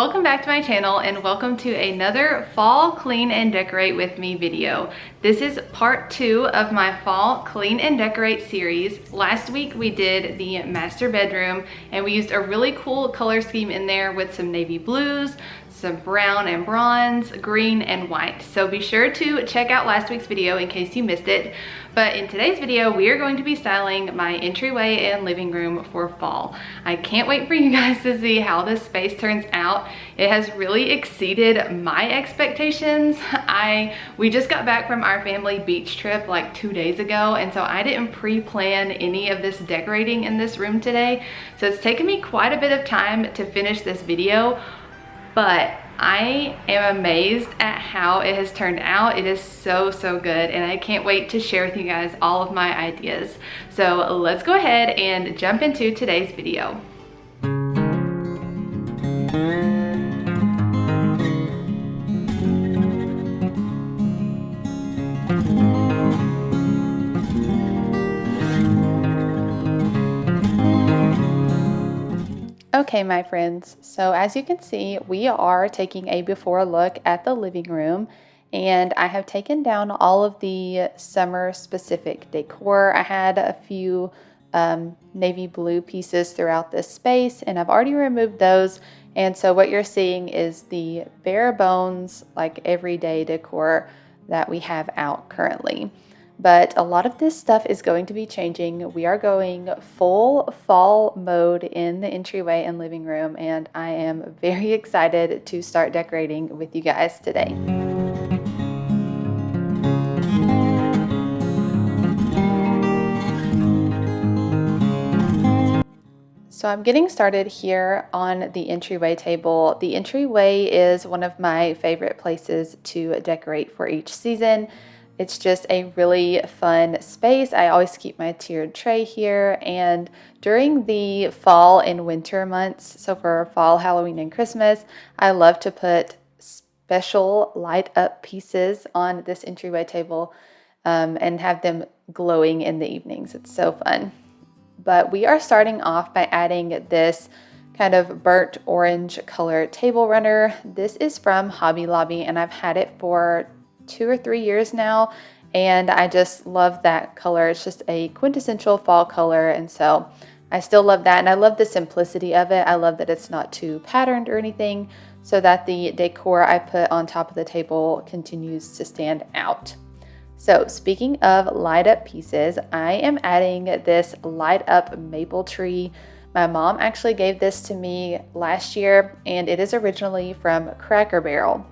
Welcome back to my channel and welcome to another fall clean and decorate with me video. This is part 2 of my fall clean and decorate series. Last week we did the master bedroom and we used a really cool color scheme in there with some navy blues, some brown and bronze, green and white. So be sure to check out last week's video in case you missed it. But in today's video, we are going to be styling my entryway and living room for fall. I can't wait for you guys to see how this space turns out. It has really exceeded my expectations. We just got back from our family beach trip like 2 days ago, and so I didn't pre-plan any of this decorating in this room today. So it's taken me quite a bit of time to finish this video, but I am amazed at how it has turned out. It is so good, and I can't wait to share with you guys all of my ideas. So let's go ahead and jump into today's video. Okay, my friends, so as you can see, we are taking a before look at the living room, and I have taken down all of the summer specific decor. I had a few navy blue pieces throughout this space, and I've already removed those, and so what you're seeing is the bare bones, like everyday decor that we have out currently. But a lot of this stuff is going to be changing. We are going full fall mode in the entryway and living room, and I am very excited to start decorating with you guys today. So I'm getting started here on the entryway table. The entryway is one of my favorite places to decorate for each season. It's just a really fun space. I always keep my tiered tray here, and during the fall and winter months, so for fall, Halloween, and Christmas, I love to put special light up pieces on this entryway table and have them glowing in the evenings. It's so fun. But we are starting off by adding this kind of burnt orange color table runner. This is from Hobby Lobby, and I've had it for 2 or 3 years now, and I just love that color. It's just a quintessential fall color, and so I still love that, and I love the simplicity of it. I love that it's not too patterned or anything, so that the decor I put on top of the table continues to stand out. So speaking of light up pieces, I am adding this light up maple tree. My mom actually gave this to me last year, and it is originally from Cracker Barrel.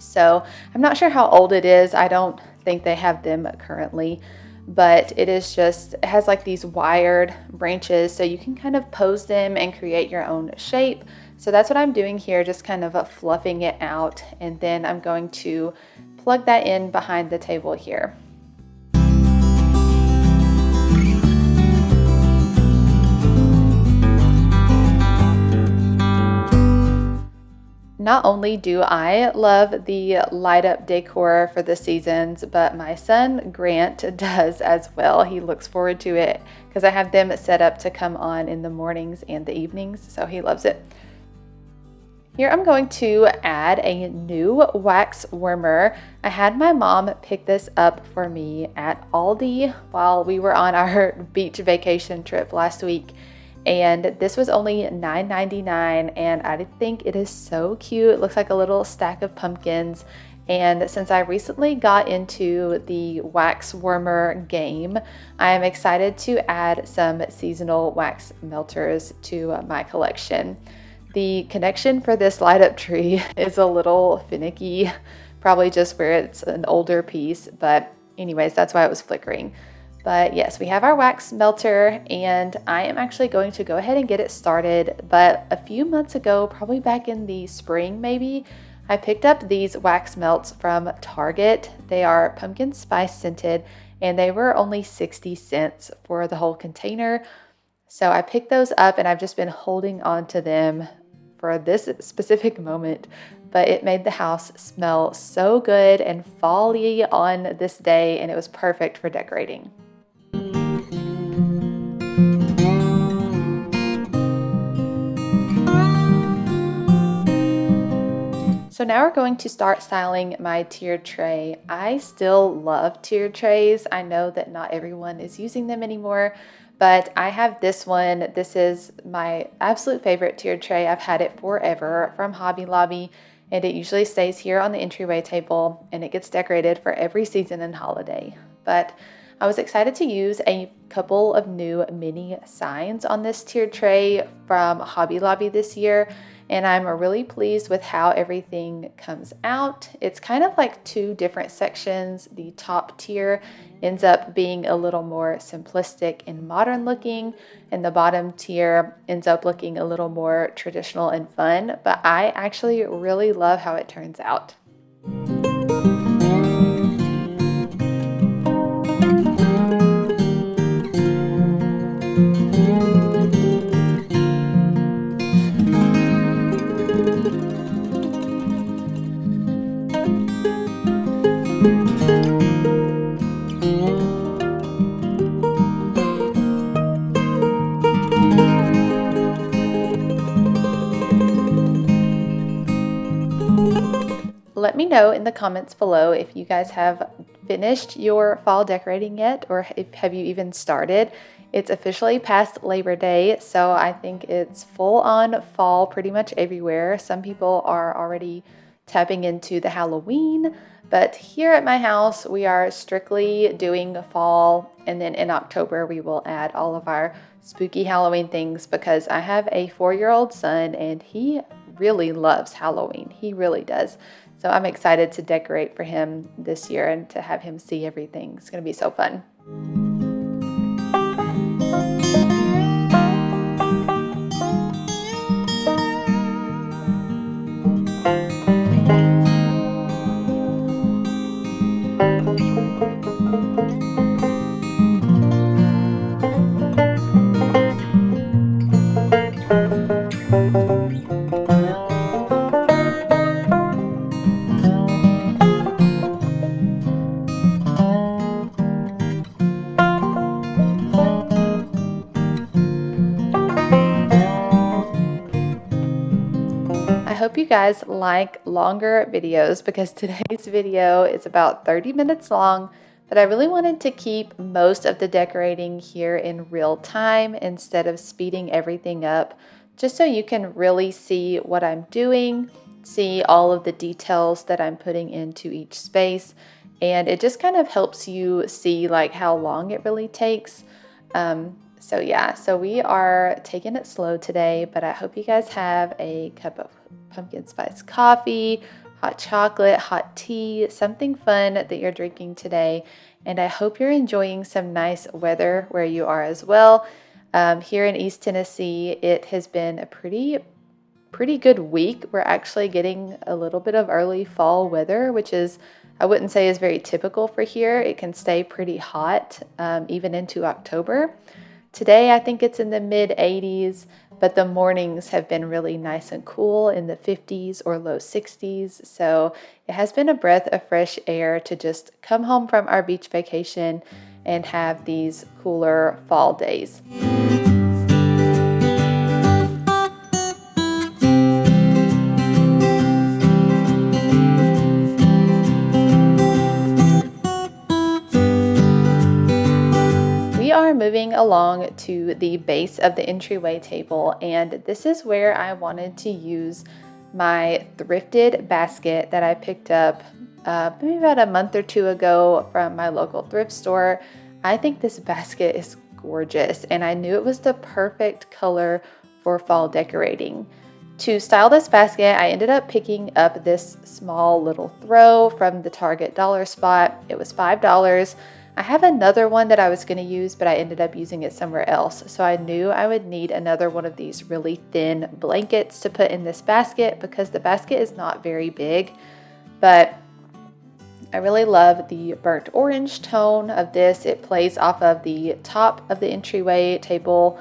So I'm not sure how old it is. I don't think they have them currently, but it has like these wired branches, so you can kind of pose them and create your own shape. So that's what I'm doing here, just kind of fluffing it out, and then I'm going to plug that in behind the table here. Not only do I love the light up decor for the seasons, but my son Grant does as well. He looks forward to it because I have them set up to come on in the mornings and the evenings, so he loves it. Here I'm going to add a new wax warmer. I had my mom pick this up for me at Aldi while we were on our beach vacation trip last week. And this was only $9.99, and I think it is so cute. It looks like a little stack of pumpkins, and since I recently got into the wax warmer game, I am excited to add some seasonal wax melters to my collection. The connection for this light up tree is a little finicky, probably just where it's an older piece, but anyways, that's why it was flickering. But yes, we have our wax melter, and I am actually going to go ahead and get it started. But a few months ago, probably back in the spring maybe, I picked up these wax melts from Target. They are pumpkin spice scented, and they were only 60 cents for the whole container. So I picked those up, and I've just been holding on to them for this specific moment. But it made the house smell so good and fall-y on this day, and it was perfect for decorating. So now we're going to start styling my tiered tray. I still love tiered trays. I know that not everyone is using them anymore, but I have this one. This is my absolute favorite tiered tray. I've had it forever from Hobby Lobby, and it usually stays here on the entryway table, and it gets decorated for every season and holiday. But I was excited to use a couple of new mini signs on this tiered tray from Hobby Lobby this year, and I'm really pleased with how everything comes out. It's kind of like two different sections. The top tier ends up being a little more simplistic and modern looking, and the bottom tier ends up looking a little more traditional and fun, but I actually really love how it turns out. Let me know in the comments below if you guys have finished your fall decorating yet, or have you even started. It's officially past Labor Day, so I think it's full on fall pretty much everywhere. Some people are already tapping into the Halloween, but here at my house, we are strictly doing fall, and then in October, we will add all of our spooky Halloween things because I have a 4-year-old son and he really loves Halloween. He really does. So I'm excited to decorate for him this year and to have him see everything. It's going to be so fun. I hope you guys like longer videos because today's video is about 30 minutes long, but I really wanted to keep most of the decorating here in real time instead of speeding everything up, just so you can really see what I'm doing, see all of the details that I'm putting into each space, and it just kind of helps you see like how long it really takes. So yeah, so we are taking it slow today, but I hope you guys have a cup of pumpkin spice coffee, hot chocolate, hot tea, something fun that you're drinking today. And I hope you're enjoying some nice weather where you are as well. Here in East Tennessee, it has been a pretty good week. We're actually getting a little bit of early fall weather, which is, I wouldn't say is very typical for here. It can stay pretty hot even into October. Today, I think it's in the mid 80s, but the mornings have been really nice and cool in the 50s or low 60s. So it has been a breath of fresh air to just come home from our beach vacation and have these cooler fall days. We are moving along to the base of the entryway table, and this is where I wanted to use my thrifted basket that I picked up maybe about a month or two ago from my local thrift store. I think this basket is gorgeous, and I knew it was the perfect color for fall decorating. To style this basket, I ended up picking up this small little throw from the Target dollar spot. It was $5. I have another one that I was going to use, but I ended up using it somewhere else. So I knew I would need another one of these really thin blankets to put in this basket because the basket is not very big. But I really love the burnt orange tone of this. It plays off of the top of the entryway table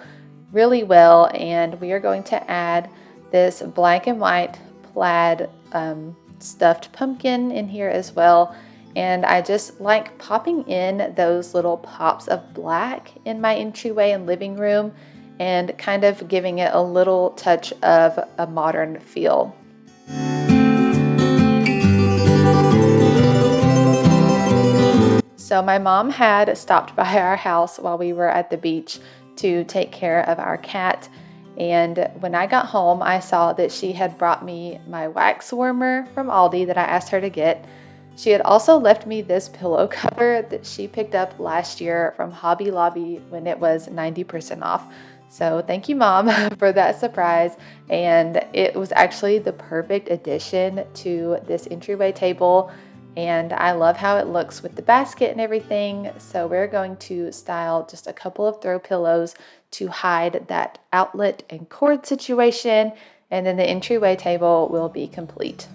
really well. And we are going to add this black and white plaid stuffed pumpkin in here as well. And I just like popping in those little pops of black in my entryway and living room and kind of giving it a little touch of a modern feel. So my mom had stopped by our house while we were at the beach to take care of our cat. And when I got home, I saw that she had brought me my wax warmer from Aldi that I asked her to get. She had also left me this pillow cover that she picked up last year from Hobby Lobby when it was 90% off. So thank you, Mom, for that surprise. And it was actually the perfect addition to this entryway table. And I love how it looks with the basket and everything. So we're going to style just a couple of throw pillows to hide that outlet and cord situation. And then the entryway table will be complete.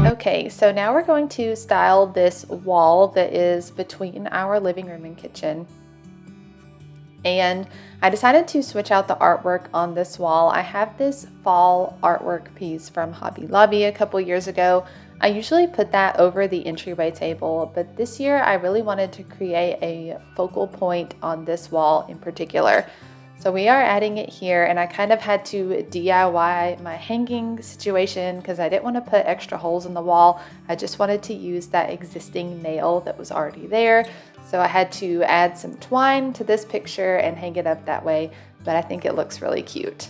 Okay, so now we're going to style this wall that is between our living room and kitchen. And I decided to switch out the artwork on this wall. I have this fall artwork piece from Hobby Lobby a couple years ago. I usually put that over the entryway table, but this year I really wanted to create a focal point on this wall in particular. So we are adding it here, and I kind of had to DIY my hanging situation because I didn't want to put extra holes in the wall. I just wanted to use that existing nail that was already there. So I had to add some twine to this picture and hang it up that way, but I think it looks really cute.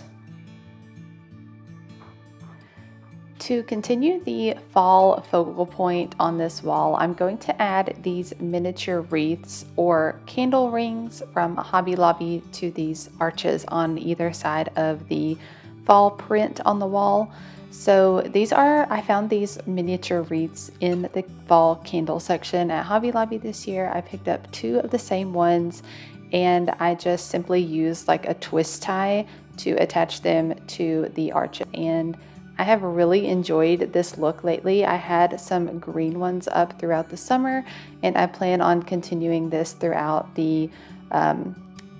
To continue the fall focal point on this wall, I'm going to add these miniature wreaths or candle rings from Hobby Lobby to these arches on either side of the fall print on the wall. So I found these miniature wreaths in the fall candle section at Hobby Lobby this year. I picked up 2 of the same ones, and I just simply used like a twist tie to attach them to the arch. And I have really enjoyed this look lately. I had some green ones up throughout the summer, and I plan on continuing this throughout the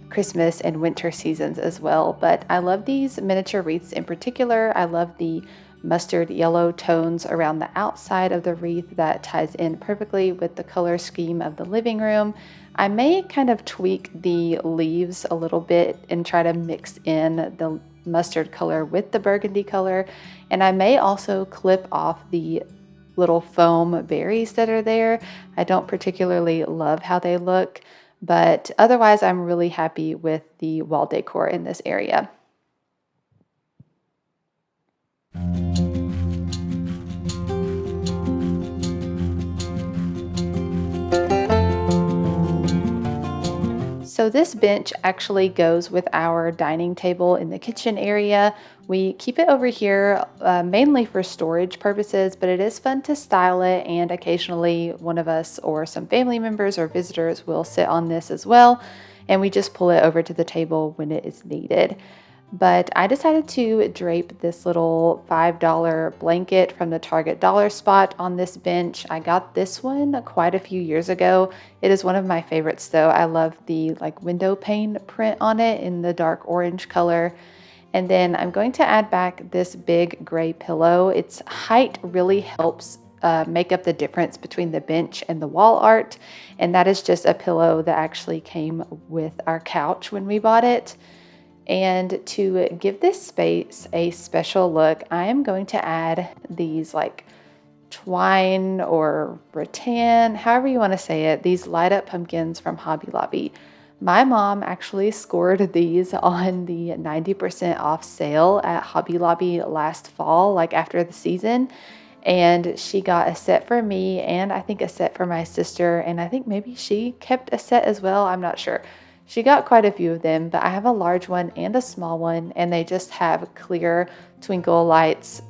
Christmas and winter seasons as well. But I love these miniature wreaths in particular. I love the mustard yellow tones around the outside of the wreath that ties in perfectly with the color scheme of the living room. I may kind of tweak the leaves a little bit and try to mix in the mustard color with the burgundy color. And I may also clip off the little foam berries that are there. I don't particularly love how they look, but otherwise I'm really happy with the wall decor in this area. So this bench actually goes with our dining table in the kitchen area. We keep it over here mainly for storage purposes, but it is fun to style it, and occasionally one of us or some family members or visitors will sit on this as well, and we just pull it over to the table when it is needed. But I decided to drape this little $5 blanket from the Target dollar spot on this bench. I got this one quite a few years ago. It is one of my favorites though. I love the like window pane print on it in the dark orange color. And then I'm going to add back this big gray pillow. Its height really helps make up the difference between the bench and the wall art. And that is just a pillow that actually came with our couch when we bought it. And to give this space a special look, I am going to add these like twine or rattan, however you want to say it, these light up pumpkins from Hobby Lobby. My mom actually scored these on the 90% off sale at Hobby Lobby last fall, like after the season. And she got a set for me, and I think a set for my sister, and I think maybe she kept a set as well. I'm not sure. She got quite a few of them, but I have a large one and a small one, and they just have clear twinkle lights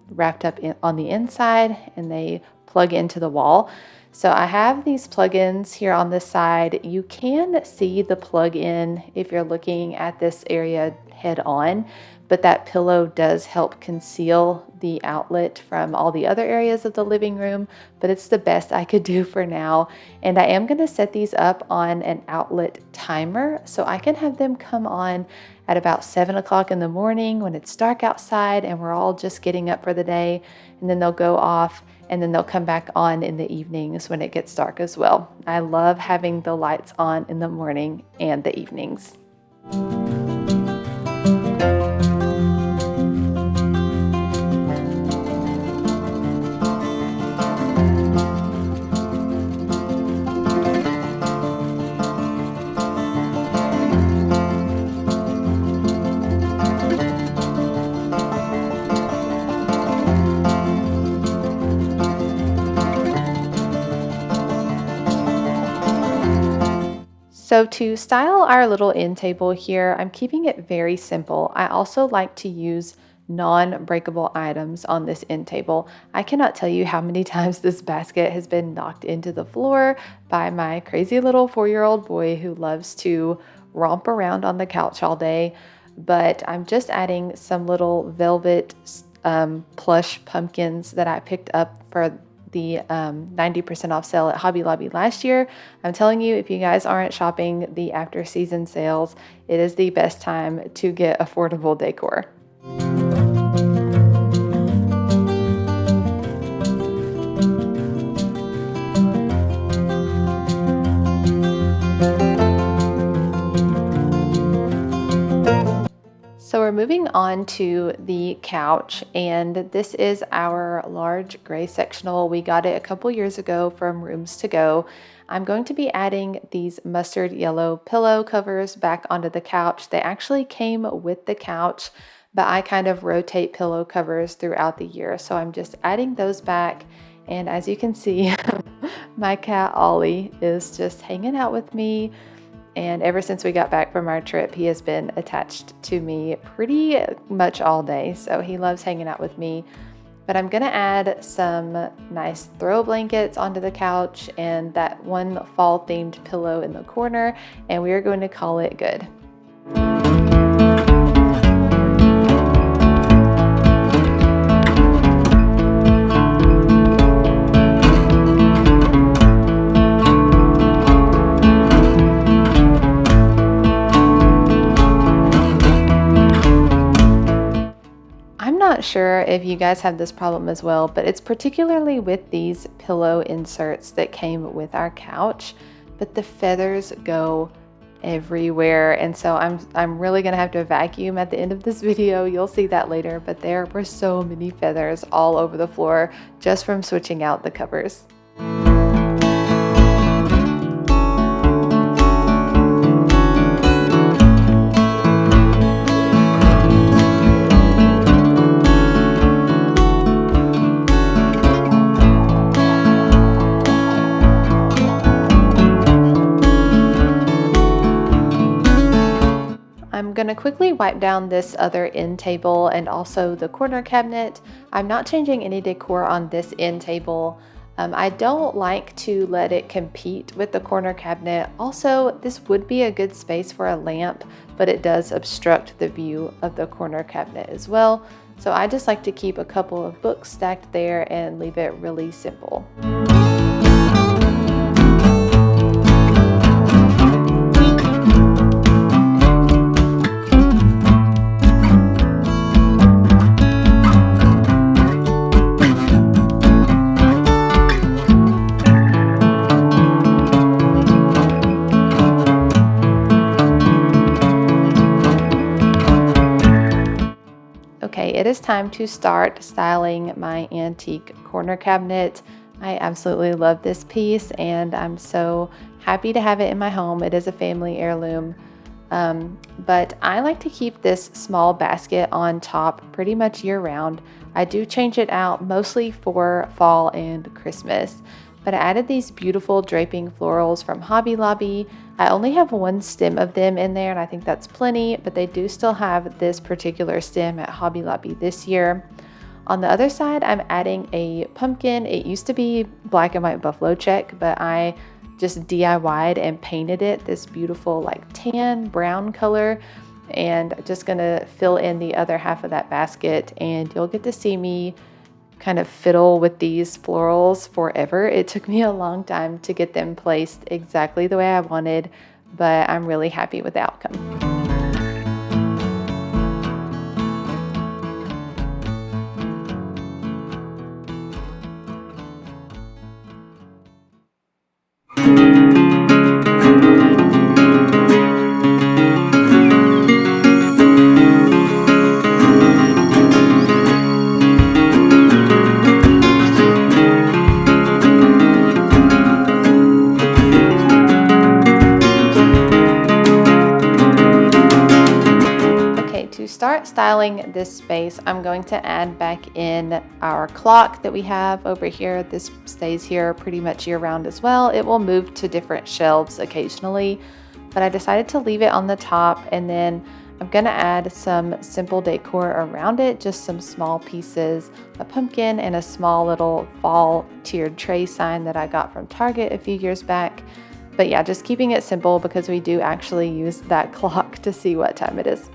wrapped up on the inside, and they plug into the wall. So I have these plugins here on this side. You can see the plug-in if you're looking at this area head on, but that pillow does help conceal the outlet from all the other areas of the living room, but it's the best I could do for now. And I am gonna set these up on an outlet timer so I can have them come on at about 7 o'clock in the morning when it's dark outside and we're all just getting up for the day, and then they'll go off and then they'll come back on in the evenings when it gets dark as well. I love having the lights on in the morning and the evenings. So to style our little end table here, I'm keeping it very simple. I also like to use non-breakable items on this end table. I cannot tell you how many times this basket has been knocked into the floor by my crazy little 4-year-old boy who loves to romp around on the couch all day. But I'm just adding some little velvet plush pumpkins that I picked up for the 90% off sale at Hobby Lobby last year. I'm telling you, if you guys aren't shopping the after season sales, it is the best time to get affordable decor. So we're moving on to the couch, and this is our large gray sectional. We got it a couple years ago from Rooms To Go. I'm going to be adding these mustard yellow pillow covers back onto the couch. They actually came with the couch, but I kind of rotate pillow covers throughout the year. So I'm just adding those back. And as you can see, my cat Ollie is just hanging out with me. And ever since we got back from our trip, he has been attached to me pretty much all day. So he loves hanging out with me. But I'm gonna add some nice throw blankets onto the couch and that one fall themed pillow in the corner, and we are going to call it good. Not sure if you guys have this problem as well, but it's particularly with these pillow inserts that came with our couch, but the feathers go everywhere, and so I'm really gonna have to vacuum at the end of this video. You'll see that later, but there were so many feathers all over the floor just from switching out the covers. I'm gonna quickly wipe down this other end table and also the corner cabinet. I'm not changing any decor on this end table. I don't like to let it compete with the corner cabinet. Also, this would be a good space for a lamp, but it does obstruct the view of the corner cabinet as well. So I just like to keep a couple of books stacked there and leave it really simple. Okay, it is time to start styling my antique corner cabinet. I absolutely love this piece and I'm so happy to have it in my home. It is a family heirloom, but I like to keep this small basket on top pretty much year round. I do change it out mostly for fall and Christmas, But I added these beautiful draping florals from Hobby Lobby. I only have one stem of them in there, and I think that's plenty, but they do still have this particular stem at Hobby Lobby this year. On the other side, I'm adding a pumpkin. It used to be black and white buffalo check, but I just DIY'd and painted it this beautiful like tan brown color, and just gonna fill in the other half of that basket, and you'll get to see me kind of fiddle with these florals forever. It took me a long time to get them placed exactly the way I wanted, but I'm really happy with the outcome. To start styling this space, I'm going to add back in our clock that we have over here. This stays here pretty much year round as well. It will move to different shelves occasionally, but I decided to leave it on the top, and then I'm gonna add some simple decor around it, just some small pieces, a pumpkin and a small little fall tiered tray sign that I got from Target a few years back. But yeah, just keeping it simple because we do actually use that clock to see what time it is.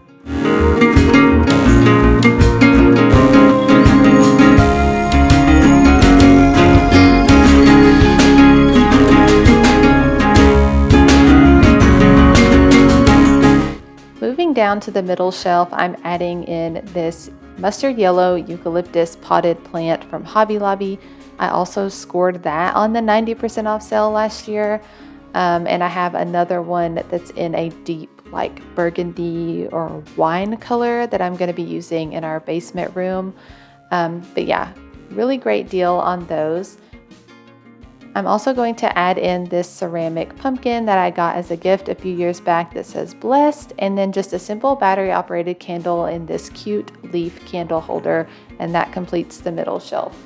Moving down to the middle shelf, I'm adding in this mustard yellow eucalyptus potted plant from Hobby Lobby. I also scored that on the 90% off sale last year. And I have another one that's in a deep like burgundy or wine color that I'm going to be using in our basement room. But yeah, really great deal on those. I'm also going to add in this ceramic pumpkin that I got as a gift a few years back that says blessed, and then just a simple battery operated candle in this cute leaf candle holder, and that completes the middle shelf.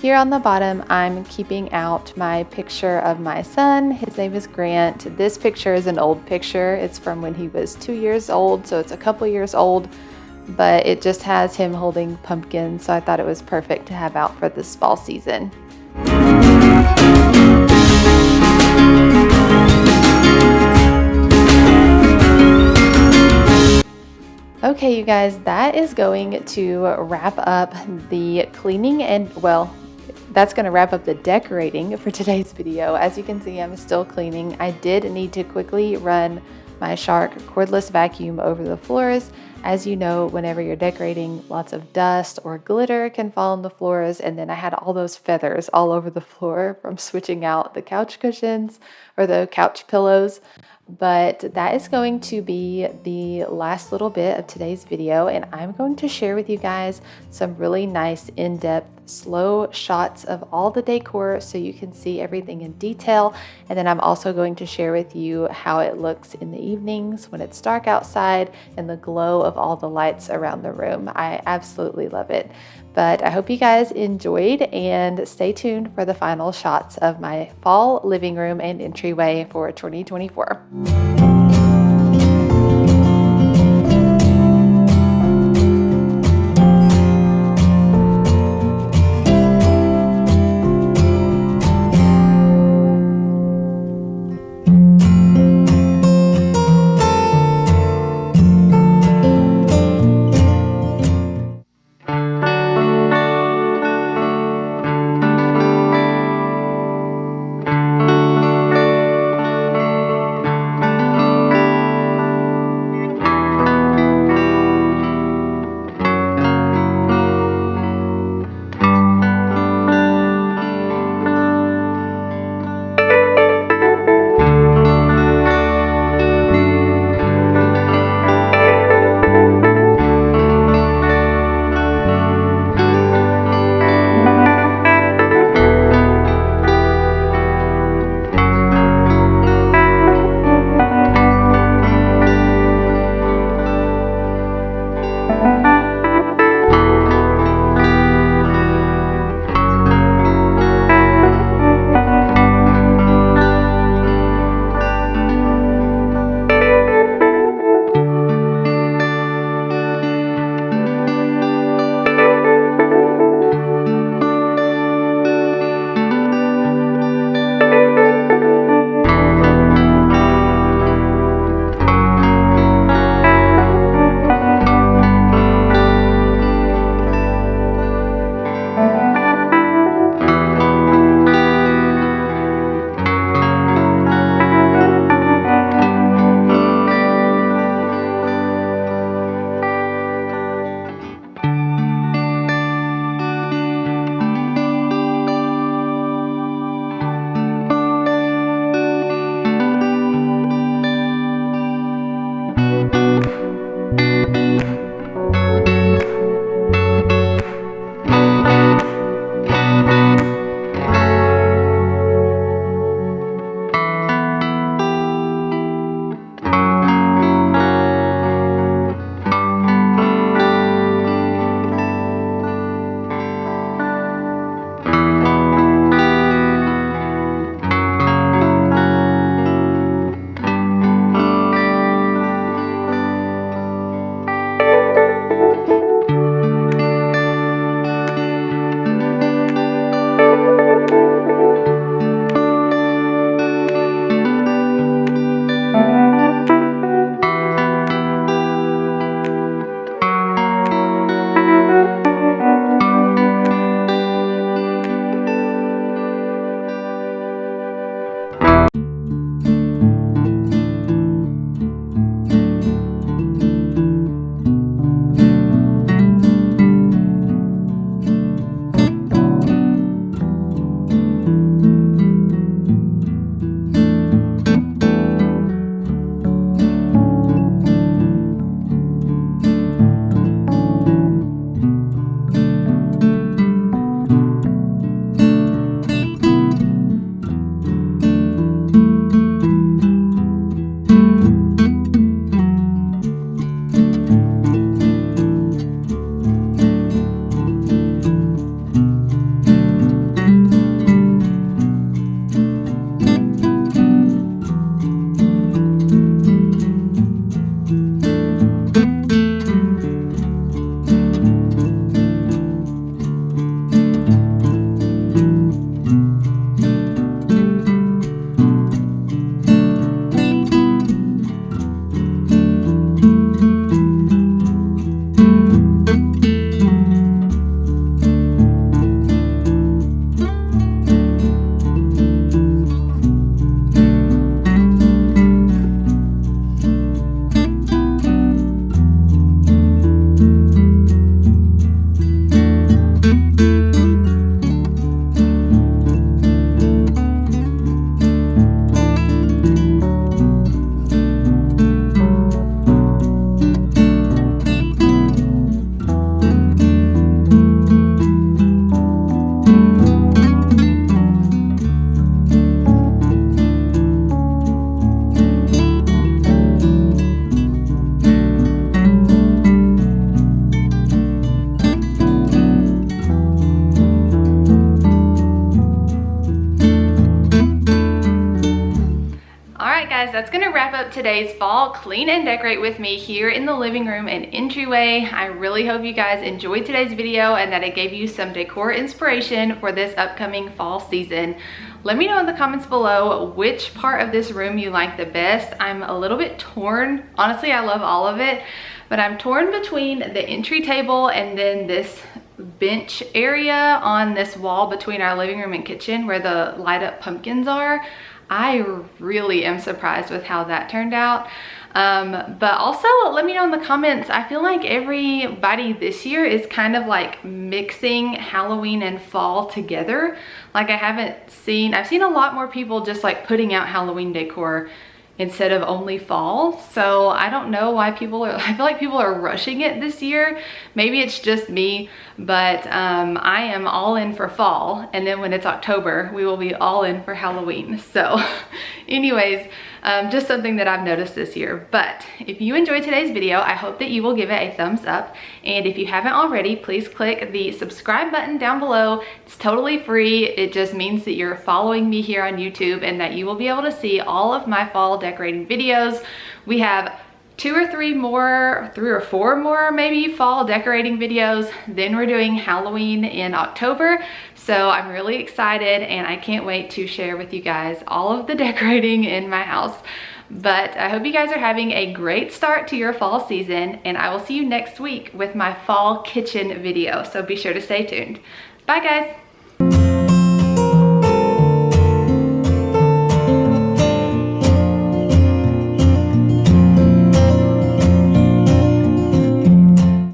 Here on the bottom, I'm keeping out my picture of my son. His name is Grant. This picture is an old picture. It's from when he was 2 years old, so it's a couple years old, but it just has him holding pumpkins, so I thought it was perfect to have out for this fall season. Okay, you guys, that is going to wrap up the cleaning and, well, that's going to wrap up the decorating for today's video. As you can see, I'm still cleaning. I did need to quickly run my Shark cordless vacuum over the floors. As you know, whenever you're decorating, lots of dust or glitter can fall on the floors, and then I had all those feathers all over the floor from switching out the couch cushions or the couch pillows. But that is going to be the last little bit of today's video, and I'm going to share with you guys some really nice in-depth slow shots of all the decor so you can see everything in detail. And then I'm also going to share with you how it looks in the evenings when it's dark outside and the glow of all the lights around the room. I absolutely love it. But I hope you guys enjoyed, and stay tuned for the final shots of my fall living room and entryway for 2024. guys, that's gonna wrap up today's fall clean and decorate with me here in the living room and entryway. I really hope you guys enjoyed today's video and that it gave you some decor inspiration for this upcoming fall season. Let me know in the comments below which part of this room you like the best. I'm a little bit torn. Honestly, I love all of it, but I'm torn between the entry table and then this bench area on this wall between our living room and kitchen where the light up pumpkins are. I really am surprised with how that turned out. But also let me know in the comments. I feel like everybody this year is kind of like mixing Halloween and fall together. Like I've seen a lot more people just like putting out Halloween decor instead of only fall. So I don't know why I feel like people are rushing it this year. Maybe it's just me, but I am all in for fall. And then when it's October, we will be all in for Halloween. So anyways, just something that I've noticed this year. But if you enjoyed today's video, I hope that you will give it a thumbs up. And if you haven't already, please click the subscribe button down below. It's totally free. It just means that you're following me here on YouTube and that you will be able to see all of my fall decorating videos. We have 2 or 3 or 4 more maybe fall decorating videos. Then we're doing Halloween in October. So I'm really excited and I can't wait to share with you guys all of the decorating in my house. But I hope you guys are having a great start to your fall season, and I will see you next week with my fall kitchen video. So be sure to stay tuned. Bye guys.